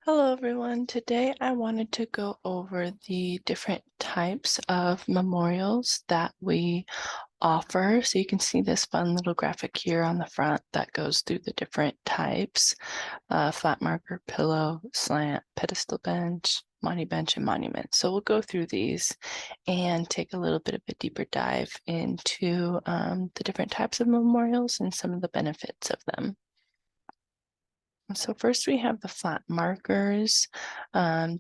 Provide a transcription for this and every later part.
Hello, everyone. Today I wanted to go over the different types of memorials that we offer. So you can see this fun little graphic here on the front that goes through the different types: flat marker, pillow, slant, pedestal bench, bench, and monument. So we'll go through these and take a little bit of a deeper dive into the different types of memorials and some of the benefits of them. So first we have the flat markers.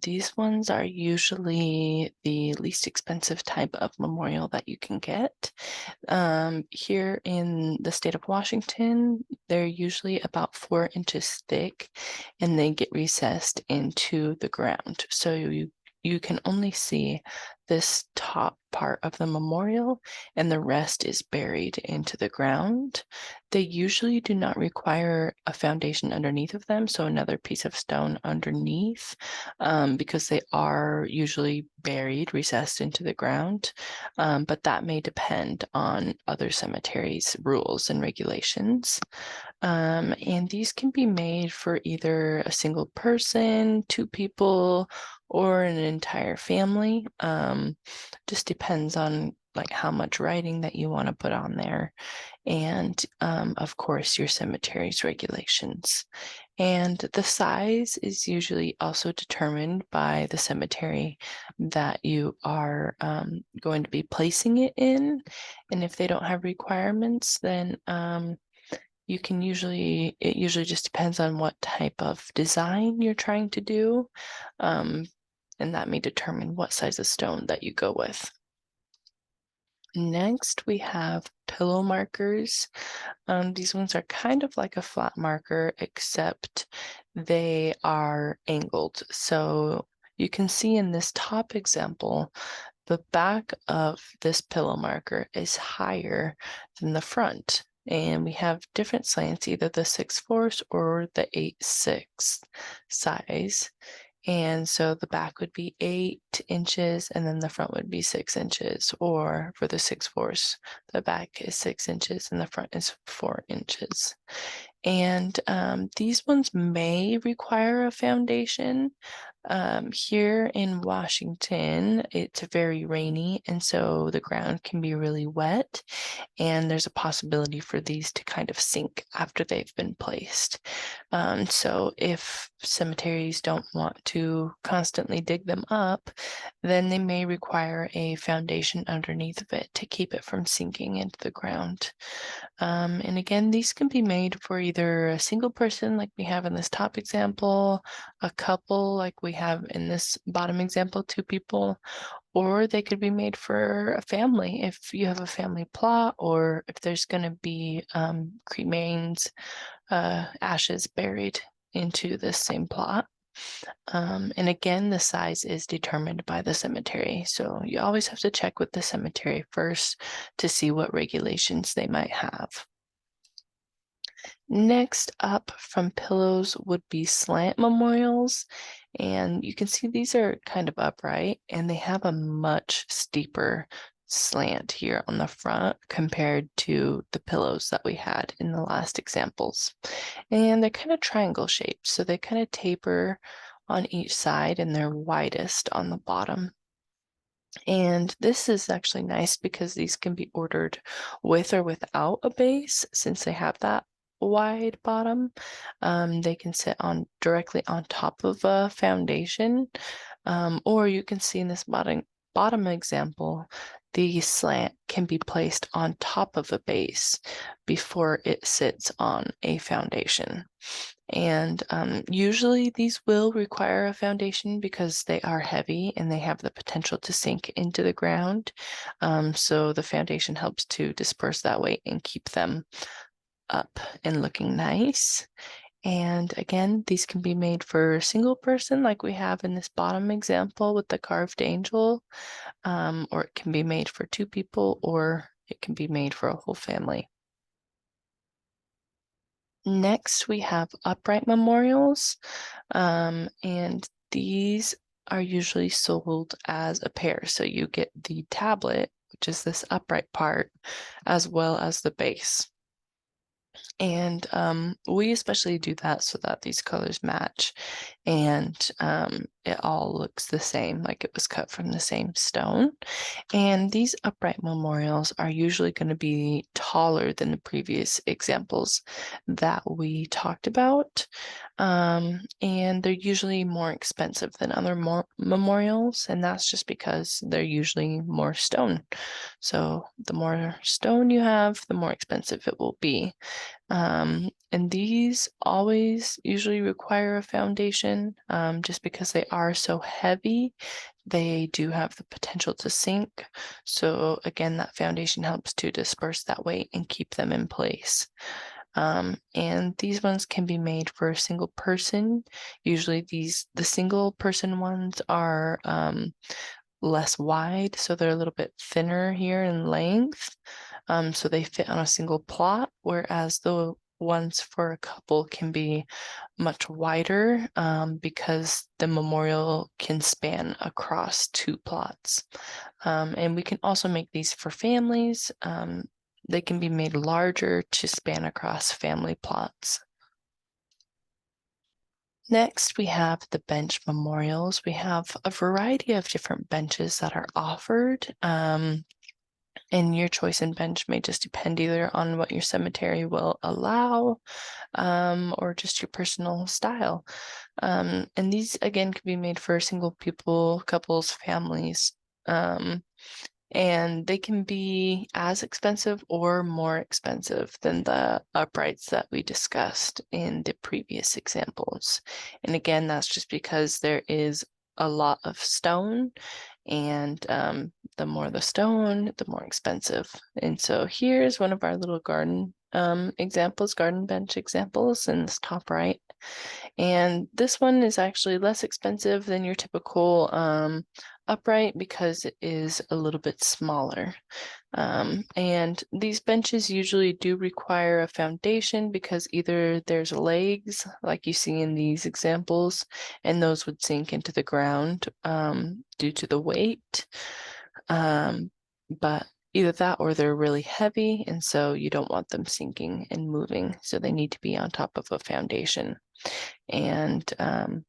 These ones are usually the least expensive type of memorial that you can get. Here in the state of Washington, they're usually about 4 inches thick and they get recessed into the ground. So you can only see this top part of the memorial and the rest is buried into the ground. They usually do not require a foundation underneath of them, so another piece of stone underneath, because they are usually buried, recessed into the ground. But that may depend on other cemeteries' rules and regulations. And these can be made for either a single person, two people, or an entire family. Just depends on like how much writing that you want to put on there, and of course your cemetery's regulations. And the size is usually also determined by the cemetery that you are going to be placing it in. And if they don't have requirements, then you can it usually just depends on what type of design you're trying to do. And that may determine what size of stone that you go with. Next, we have pillow markers. These ones are kind of like a flat marker, except they are angled. So you can see in this top example, the back of this pillow marker is higher than the front. And we have different slants, either the 6/4 or the 8/6 size. And so the back would be 8 inches and then the front would be 6 inches. Or for the 6/4, the back is 6 inches and the front is 4 inches. And these ones may require a foundation. Here in Washington, it's very rainy, and so the ground can be really wet, and there's a possibility for these to kind of sink after they've been placed. So if cemeteries don't want to constantly dig them up, then they may require a foundation underneath of it to keep it from sinking into the ground. And again, these can be made for either a single person, like we have in this top example, a couple, like we have in this bottom example, two people, or they could be made for a family if you have a family plot, or if there's going to be cremains, ashes buried into this same plot. And again, the size is determined by the cemetery. So you always have to check with the cemetery first to see what regulations they might have. Next up from pillows would be slant memorials. And you can see these are kind of upright and they have a much steeper slant here on the front compared to the pillows that we had in the last examples. And they're kind of triangle shaped, so they kind of taper on each side and they're widest on the bottom. And this is actually nice because these can be ordered with or without a base, since they have that wide bottom. They can sit on directly on top of a foundation, or you can see in this bottom example, the slant can be placed on top of a base before it sits on a foundation. And usually these will require a foundation because they are heavy and they have the potential to sink into the ground. So the foundation helps to disperse that weight and keep them up and looking nice. And again, these can be made for a single person, like we have in this bottom example with the carved angel, or it can be made for two people, or it can be made for a whole family. Next, we have upright memorials, and these are usually sold as a pair. So you get the tablet, which is this upright part, as well as the base. And we especially do that so that these colors match and it all looks the same, like it was cut from the same stone. And these upright memorials are usually going to be taller than the previous examples that we talked about. And they're usually more expensive than other memorials, and that's just because they're usually more stone. So the more stone you have, the more expensive it will be. And these always usually require a foundation, just because they are so heavy. They do have the potential to sink. So again, that foundation helps to disperse that weight and keep them in place. And these ones can be made for a single person. Usually the single person ones are less wide, so they're a little bit thinner here in length. So they fit on a single plot, whereas the ones for a couple can be much wider because the memorial can span across two plots. And we can also make these for families. They can be made larger to span across family plots. Next, we have the bench memorials. We have a variety of different benches that are offered. And your choice in bench may just depend either on what your cemetery will allow or just your personal style. And these, again, can be made for single people, couples, families. And they can be as expensive or more expensive than the uprights that we discussed in the previous examples. And again, that's just because there is a lot of stone, and the more the stone, the more expensive. And so here's one of our little garden examples, garden bench examples in this top right. And this one is actually less expensive than your typical upright because it is a little bit smaller. And these benches usually do require a foundation because either there's legs, like you see in these examples, and those would sink into the ground due to the weight. But either that or they're really heavy, and so you don't want them sinking and moving, so they need to be on top of a foundation. And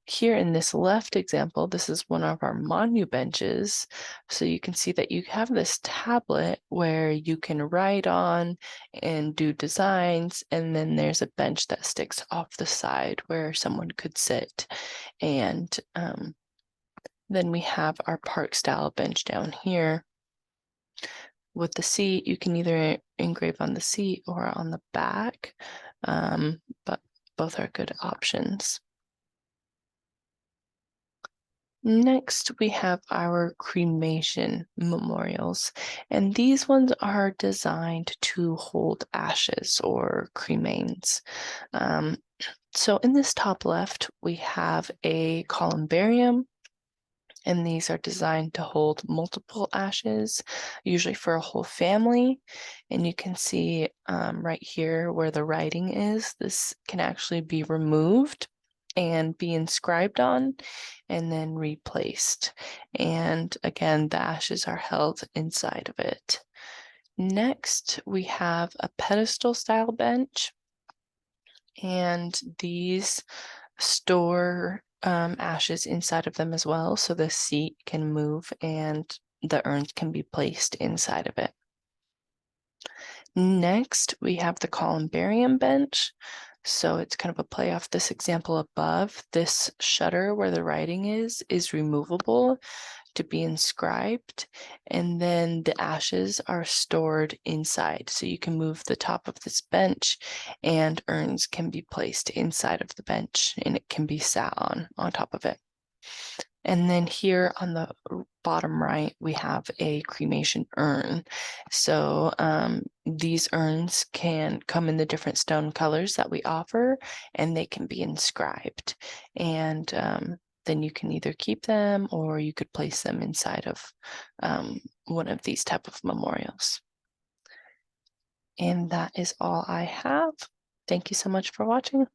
here in this left example, this is one of our monu benches. So you can see that you have this tablet where you can write on and do designs. And then there's a bench that sticks off the side where someone could sit. And then we have our park style bench down here. With the seat, you can either engrave on the seat or on the back, but both are good options. Next, we have our cremation memorials, and these ones are designed to hold ashes or cremains. So in this top left, we have a columbarium, and these are designed to hold multiple ashes, usually for a whole family. And you can see right here where the writing is, this can actually be removed and be inscribed on and then replaced. And again, the ashes are held inside of it. Next, we have a pedestal style bench, and these store ashes inside of them as well, so the seat can move and the urns can be placed inside of it. Next, we have the columbarium bench. So it's kind of a play off this example above. This shutter where the writing is removable to be inscribed, and then the ashes are stored inside. So you can move the top of this bench and urns can be placed inside of the bench and it can be sat on top of it. And then here on the bottom right, we have a cremation urn. So these urns can come in the different stone colors that we offer, and they can be inscribed. And then you can either keep them or you could place them inside of one of these type of memorials. And that is all I have. Thank you so much for watching.